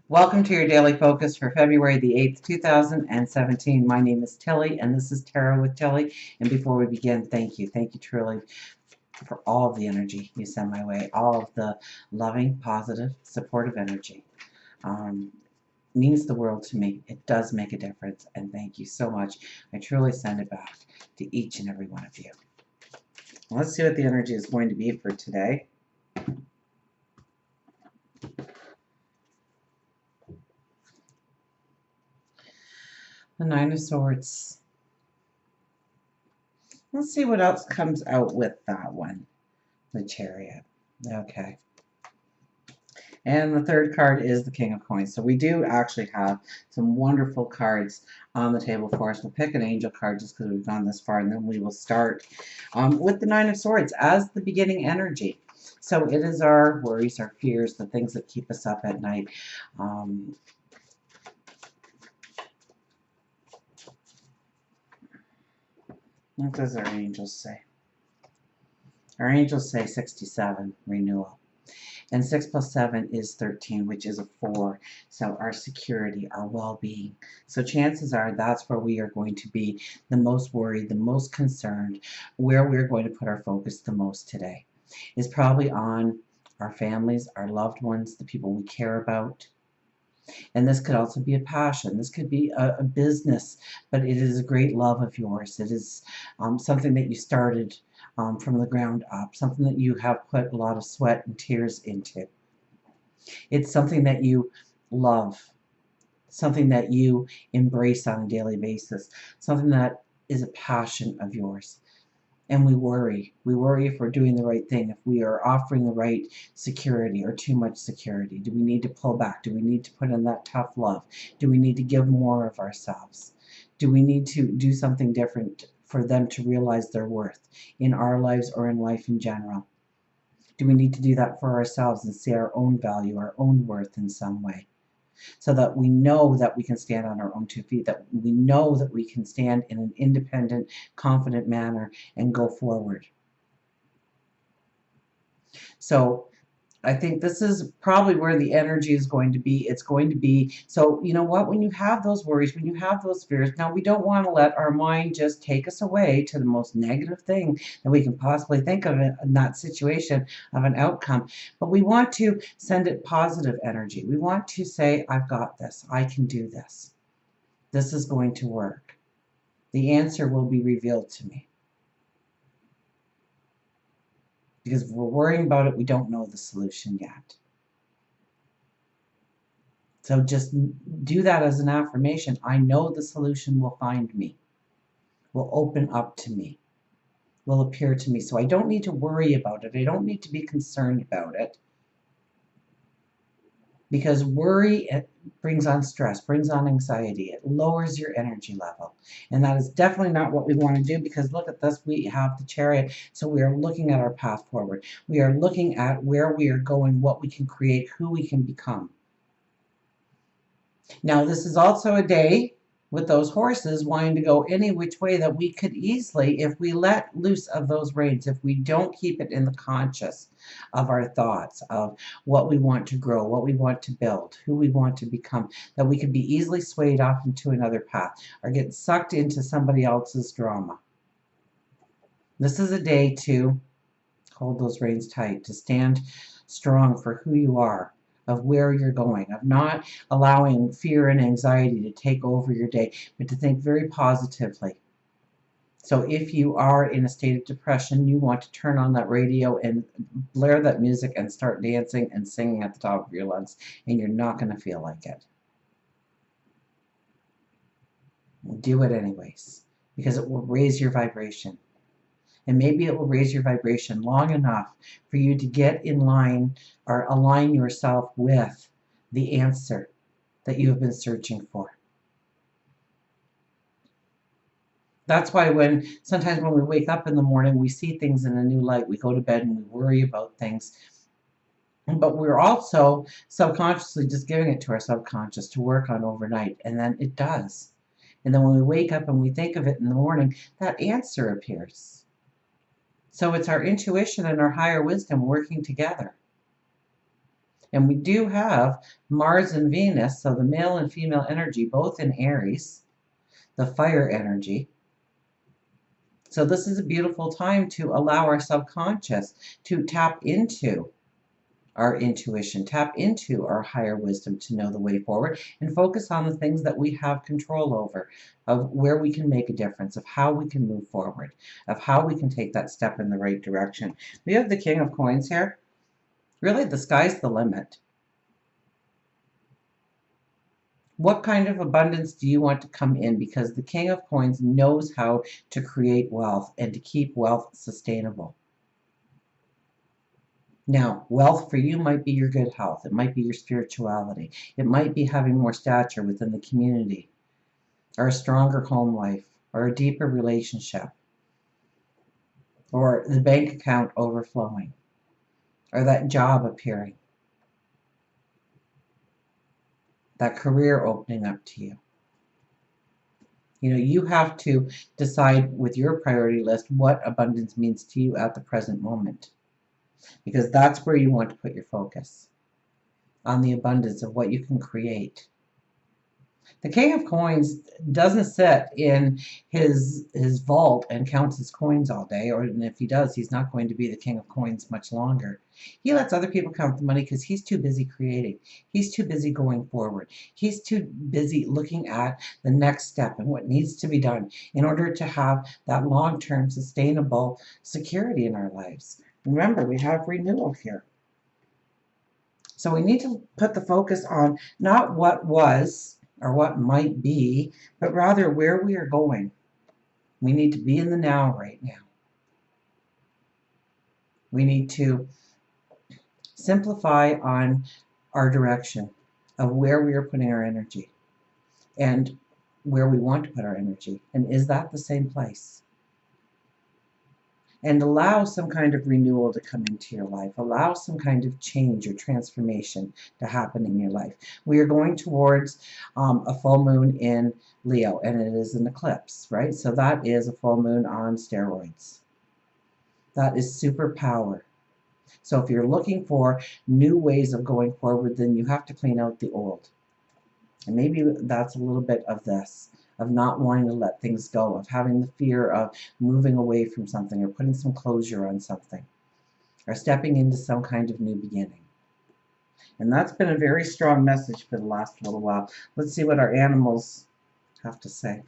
Welcome to your daily focus for February the 8th, 2017. My name is Tilly, and this is Tarot with Tilly. And before we begin, thank you. Thank you truly for all of the energy you send my way, all of the loving, positive, supportive energy. Means the world to me. It does make a difference, and thank you so much. I truly send it back to each and every one of you. Let's see what the energy is going to be for today. The Nine of Swords. Let's see what else comes out with that one. The Chariot. Okay. And the third card is the King of Coins. So we do actually have some wonderful cards on the table for us. We'll pick an angel card just because we've gone this far, and then we will start with the Nine of Swords as the beginning energy. So it is our worries, our fears, the things that keep us up at night. What does our angels say? Our angels say 67, renewal. And 6 plus 7 is 13, which is a 4. So our security, our well-being. So chances are that's where we are going to be the most worried, the most concerned, where we're going to put our focus the most today. Is probably on our families, our loved ones, the people we care about. And this could also be a passion. This could be a business, but it is a great love of yours. It is something that you started from the ground up, something that you have put a lot of sweat and tears into. It's something that you love, something that you embrace on a daily basis, something that is a passion of yours. And we worry. We worry if we're doing the right thing, if we are offering the right security or too much security. Do we need to pull back? Do we need to put in that tough love? Do we need to give more of ourselves? Do we need to do something different for them to realize their worth in our lives or in life in general? Do we need to do that for ourselves and see our own value, our own worth in some way? So that we know that we can stand on our own 2 feet, that we know that we can stand in an independent, confident manner and go forward. So I think this is probably where the energy is going to be. It's going to be, so you know what, when you have those worries, when you have those fears, now we don't want to let our mind just take us away to the most negative thing that we can possibly think of in that situation of an outcome. But we want to send it positive energy. We want to say, I've got this. I can do this. This is going to work. The answer will be revealed to me. Because if we're worrying about it, we don't know the solution yet. So just do that as an affirmation. I know the solution will find me, will open up to me, will appear to me. So I don't need to worry about it. I don't need to be concerned about it. Because worry, it brings on stress, brings on anxiety. It lowers your energy level. And that is definitely not what we want to do, because look at this, we have the Chariot. So we are looking at our path forward. We are looking at where we are going, what we can create, who we can become. Now, this is also a day with those horses wanting to go any which way that we could easily, if we let loose of those reins, if we don't keep it in the conscious of our thoughts, of what we want to grow, what we want to build, who we want to become, that we could be easily swayed off into another path or get sucked into somebody else's drama. This is a day to hold those reins tight, to stand strong for who you are, of where you're going, of not allowing fear and anxiety to take over your day, but to think very positively. So if you are in a state of depression, you want to turn on that radio and blare that music and start dancing and singing at the top of your lungs, and you're not going to feel like it. Do it anyways, because it will raise your vibration. And maybe it will raise your vibration long enough for you to get in line or align yourself with the answer that you have been searching for. That's why sometimes when we wake up in the morning, we see things in a new light. We go to bed and we worry about things. But we're also subconsciously just giving it to our subconscious to work on overnight. And then it does. And then when we wake up and we think of it in the morning, that answer appears. So it's our intuition and our higher wisdom working together. And we do have Mars and Venus, so the male and female energy, both in Aries, the fire energy. So this is a beautiful time to allow our subconscious to tap into our intuition, tap into our higher wisdom to know the way forward, and focus on the things that we have control over, of where we can make a difference, of how we can move forward, of how we can take that step in the right direction. We have the King of Coins here. Really, the sky's the limit. What kind of abundance do you want to come in? Because the King of Coins knows how to create wealth and to keep wealth sustainable. Now, wealth for you might be your good health. It might be your spirituality. It might be having more stature within the community, or a stronger home life, or a deeper relationship, or the bank account overflowing, or that job appearing, that career opening up to you. You know, you have to decide with your priority list what abundance means to you at the present moment, because that's where you want to put your focus, on the abundance of what you can create. The King of Coins doesn't sit in his vault and counts his coins all day, or even if he does, he's not going to be the King of Coins much longer. He lets other people count the money because he's too busy creating. He's too busy going forward. He's too busy looking at the next step and what needs to be done in order to have that long-term sustainable security in our lives. Remember, we have renewal here. So we need to put the focus on not what was or what might be, but rather where we are going. We need to be in the now right now. We need to simplify on our direction of where we are putting our energy and where we want to put our energy. And is that the same place? And allow some kind of renewal to come into your life. Allow some kind of change or transformation to happen in your life. We are going towards a full moon in Leo, and it is an eclipse, right? So that is a full moon on steroids. That is superpower. So if you're looking for new ways of going forward, then you have to clean out the old. And maybe that's a little bit of this, of not wanting to let things go, of having the fear of moving away from something or putting some closure on something, or stepping into some kind of new beginning. And that's been a very strong message for the last little while. Let's see what our animals have to say.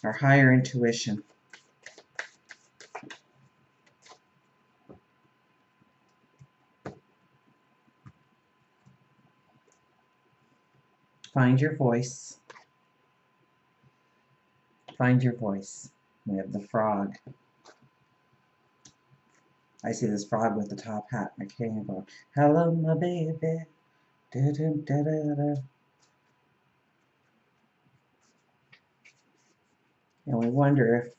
Our higher intuition. Find your voice. Find your voice. We have the frog. I see this frog with the top hat. I can't even go, hello, my baby. Da, da, da, da, da. And we wonder if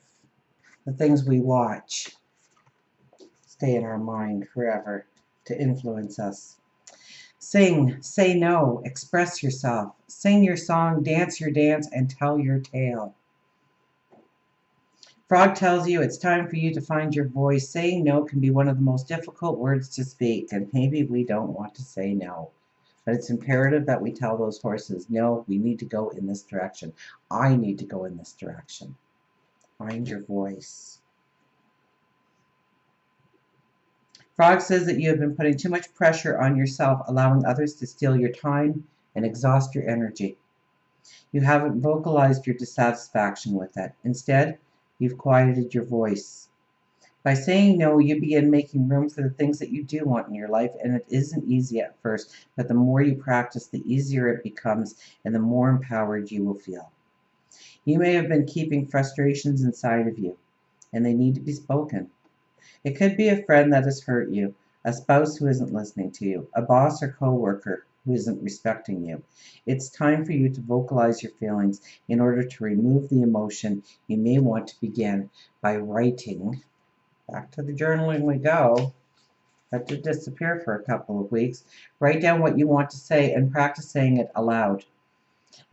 the things we watch stay in our mind forever to influence us. Sing, say no, express yourself. Sing your song, dance your dance, and tell your tale. Frog tells you it's time for you to find your voice. Saying no can be one of the most difficult words to speak, and maybe we don't want to say no. But it's imperative that we tell those horses, no, we need to go in this direction. I need to go in this direction. Find your voice. Frog says that you have been putting too much pressure on yourself, allowing others to steal your time and exhaust your energy. You haven't vocalized your dissatisfaction with it. Instead, you've quieted your voice. By saying no, you begin making room for the things that you do want in your life, and it isn't easy at first, but the more you practice, the easier it becomes, and the more empowered you will feel. You may have been keeping frustrations inside of you, and they need to be spoken. It could be a friend that has hurt you, a spouse who isn't listening to you, a boss or co-worker who isn't respecting you. It's time for you to vocalize your feelings in order to remove the emotion. You may want to begin by writing. Back to the journaling we go. That did disappear for a couple of weeks. Write down what you want to say and practice saying it aloud.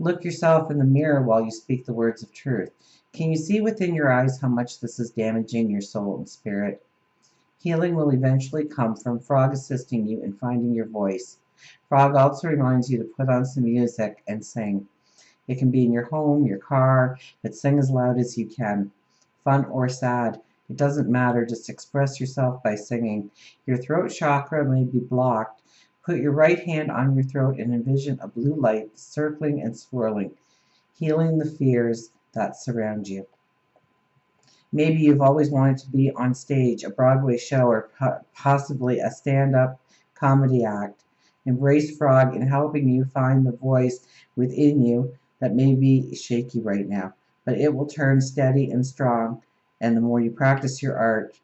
Look yourself in the mirror while you speak the words of truth. Can you see within your eyes how much this is damaging your soul and spirit? Healing will eventually come from Frog assisting you in finding your voice. Frog also reminds you to put on some music and sing. It can be in your home, your car, but sing as loud as you can. Fun or sad, it doesn't matter, just express yourself by singing. Your throat chakra may be blocked. Put your right hand on your throat and envision a blue light circling and swirling, healing the fears that surround you. Maybe you've always wanted to be on stage, a Broadway show, or possibly a stand-up comedy act. Embrace Frog in helping you find the voice within you that may be shaky right now, but it will turn steady and strong, and the more you practice your art.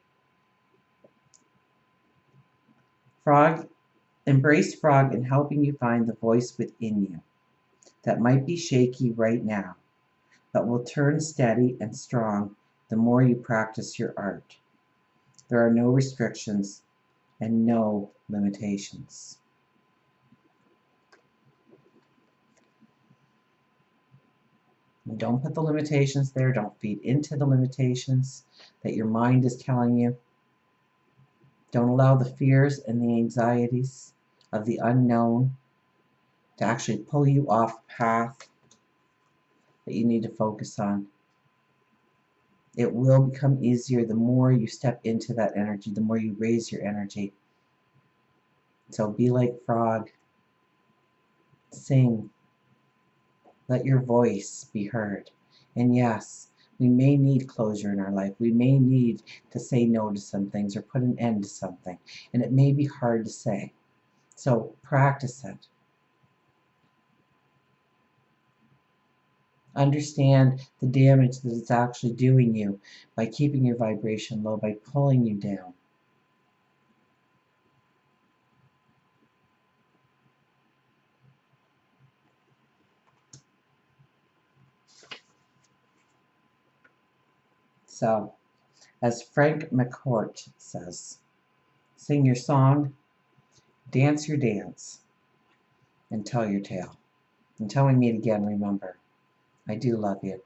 Embrace Frog in helping you find the voice within you that might be shaky right now, but will turn steady and strong the more you practice your art. There are no restrictions and no limitations. Don't put the limitations there. Don't feed into the limitations that your mind is telling you. Don't allow the fears and the anxieties of the unknown to actually pull you off path that you need to focus on. It will become easier the more you step into that energy, the more you raise your energy. So be like Frog. Sing. Let your voice be heard. And yes, we may need closure in our life. We may need to say no to some things or put an end to something. And it may be hard to say. So practice it. Understand the damage that it's actually doing you by keeping your vibration low, by pulling you down. So, as Frank McCourt says, sing your song, dance your dance, and tell your tale. Until we meet again, remember, I do love you.